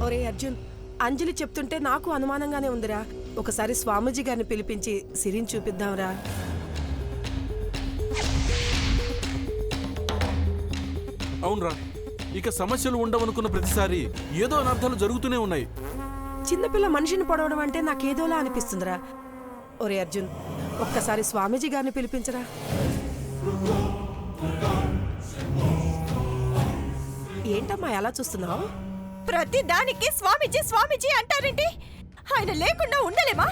ఒరే అర్జున్, అంజలి చెప్తుంటే నాకు అనుమానంగానే ఉందిరా. ఒకసారి స్వామీజీ గారిని పిలిపించి సిరిని చూపిద్దాంరా. అవునరా, ఇక సమస్యలు ఉండవనుకున్న ప్రతిసారి ఏదో అనర్థాలు జరుగుతూనే ఉన్నాయి. చిన్నపిల్ల మనిషిని పొడవడం అంటే నాకేదోలా అనిపిస్తుందిరా. ఒరే అర్జున్, ఒక్కసారి స్వామీజీ గారిని పిలిపించరా. ఏంటమ్మా ఎలా చూస్తున్నావు? ప్రతి దానికి స్వామీజీ స్వామీజీ అంటారేంటి? ఆయన లేకుండా ఉండలేమా?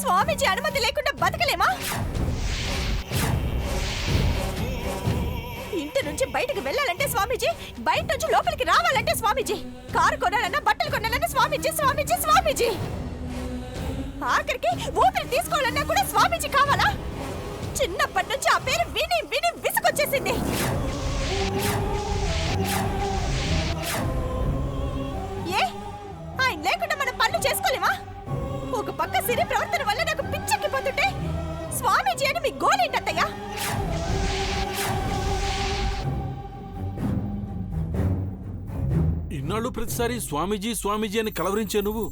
స్వామీజీ అనుమతి లేకుండా బతకలేమా? ఇంటి నుంచి బయటకు వెళ్ళాలంటే స్వామీజీ, బయట నుంచి లోపలికి రావాలంటే స్వామీజీ, కారు కొనాలన్నా బట్టలు కొనాలన్నా స్వామీజీ స్వామీజీ స్వామీజీ, ఆఖరికి ఊపిరి తీసుకోవాలన్నా కూడా స్వామీజీ కావాలా? చిన్నప్పటి నుంచి ఆ పేరు విని విని విసుకొచ్చేసింది. ఏ ఆయన లేకుండా మనం పనులు చేసుకోలేమా? ఒక పక్క సిరి ప్రవర్తన వల్ల నాకు పిచ్చెక్కిపోతుంటే స్వామీజీ అని మీ గోలేంటత్తయ్యా? ఇన్నాళ్ళు ప్రతిసారి స్వామీజీ స్వామీజీ అని కలవరించే నువ్వు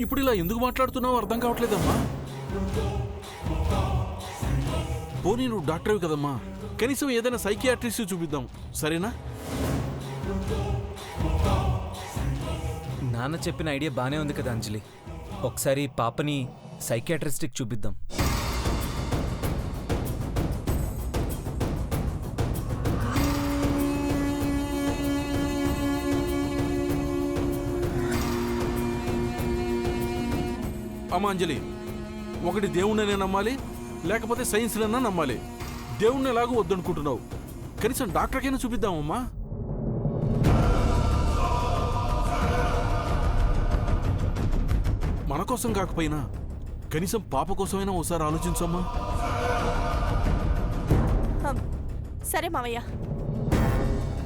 ఇప్పుడు ఇలా ఎందుకు మాట్లాడుతున్నావో అర్థం కావట్లేదమ్మా. పోనీ నువ్వు డాక్టర్వి కదమ్మా, కనీసం ఏదైనా సైకియాట్రిస్ట్ చూపిద్దాం, సరేనా? నాన్న చెప్పిన ఐడియా బానే ఉంది కదా అంజలి. ఒకసారి పాపని సైకియాట్రిస్ట్కి చూపిద్దాం. అమ్మా అంజలి, ఒకటి దేవుణ్ణనే నమ్మాలి, లేకపోతే సైన్స్నన్నా నమ్మాలి. దేవుణ్ణి ఎలాగూ వద్దనుకుంటున్నావు, కనీసం డాక్టర్కైనా చూపిద్దామమ్మా. మన కోసం కాకపోయినా కనీసం పాప కోసమైనా ఒకసారి ఆలోచించమ్మా. సరే మామయ్య,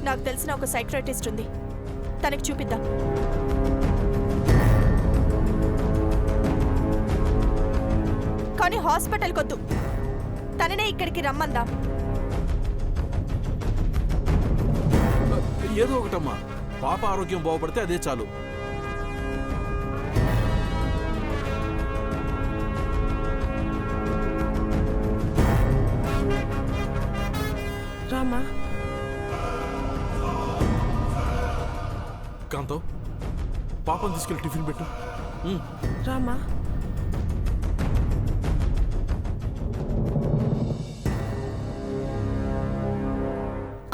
నాకు తెలిసిన ఒక సైక్రటిస్ట్ ఉంది, తనకి చూపిద్దాం. కానీ హాస్పిటల్ కొద్దు, తననే ఇక్కడికి రమ్మందాం. ఏదో ఒకటమ్మా, పాప ఆరోగ్యం బాగుపడితే అదే చాలు. రామా. కాంతో, పాపను తీసుకెళ్ళి టిఫిన్ పెట్టు. రామా.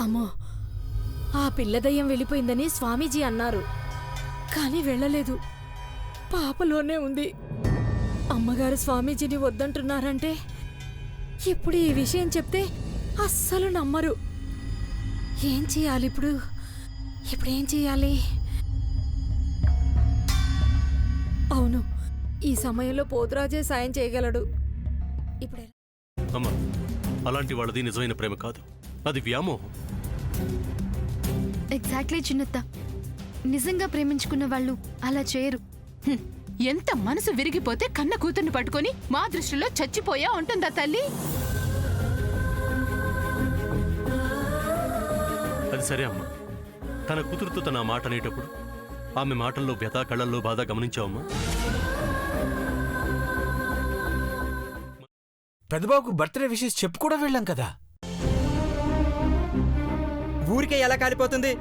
అమ్మో, ఆ పిల్లదయ్యం వెళ్ళిపోయిందని స్వామీజీ అన్నారు, కానీ వెళ్ళలేదు, పాపలోనే ఉంది. అమ్మగారు స్వామీజీని వద్దంటున్నారంటే ఇప్పుడు ఈ విషయం చెప్తే అస్సలు నమ్మరు. ఏం చేయాలి ఇప్పుడు? ఇప్పుడేం చేయాలి? అవును, ఈ సమయంలో పోతురాజే సాయం చేయగలడు. ఇప్పుడే అమ్మా, అలాంటి వాళ్ళది నిజమైన ప్రేమ కాదు, అది వ్యామోహం. ఎగ్జాక్ట్లీ చిన్నత్త, నిజంగా ప్రేమించుకున్న వాళ్ళు అలా చేయరు. ఎంత మనసు విరిగిపోతే కన్న కూతుర్ని పట్టుకొని మా దృష్టిలో చచ్చిపోయా ఉంటుందా తల్లి? అది సరే అమ్మా, తన కూతురుతో తన మాట అనేటప్పుడు ఆమె మాటల్లో వ్యథ, కళ్ళల్లో బాధ గమనించావమ్మా? పెద్దబాబుకు బర్త్డే విషెస్ చెప్పు కూడా వెళ్ళాం కదా. ఊరికే ఎలా కాలిపోతుంది?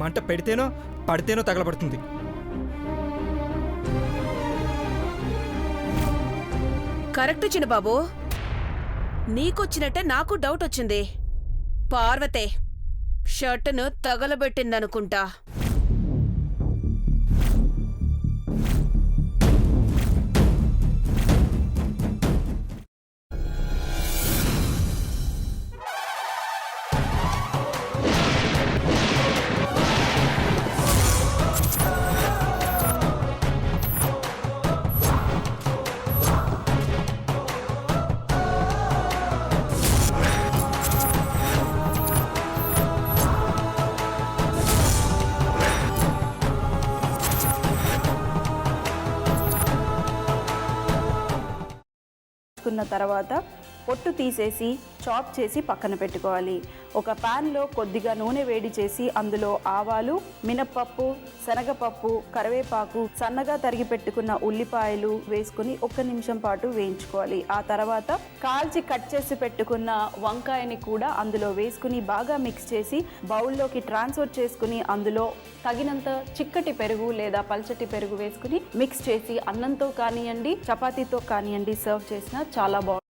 మంట పెడితేనో పడితేనో తగలబడుతుంది. కరెక్ట్ చిన్నబాబు, నీకొచ్చినట్టే నాకు డౌట్ వచ్చింది. పార్వతే షర్టును తగలబెట్టిందనుకుంటా. కాల్చుకున్న తర్వాత పొట్టు తీసేసి చాప్ చేసి పక్కన పెట్టుకోవాలి. ఒక ప్యాన్లో కొద్దిగా నూనె వేడి చేసి అందులో ఆవాలు, మినప్పప్పు, శనగపప్పు, కరివేపాకు, సన్నగా తరిగి పెట్టుకున్న ఉల్లిపాయలు వేసుకుని 1 నిమిషం పాటు వేయించుకోవాలి. ఆ తర్వాత కాల్చి కట్ చేసి పెట్టుకున్న వంకాయని కూడా అందులో వేసుకుని బాగా మిక్స్ చేసి బౌల్లోకి ట్రాన్స్ఫర్ చేసుకుని అందులో తగినంత చిక్కటి పెరుగు లేదా పల్చటి పెరుగు వేసుకుని మిక్స్ చేసి అన్నంతో కానివ్వండి, చపాతీతో కానివ్వండి సర్వ్ చేసినా చాలా బాగుంటుంది.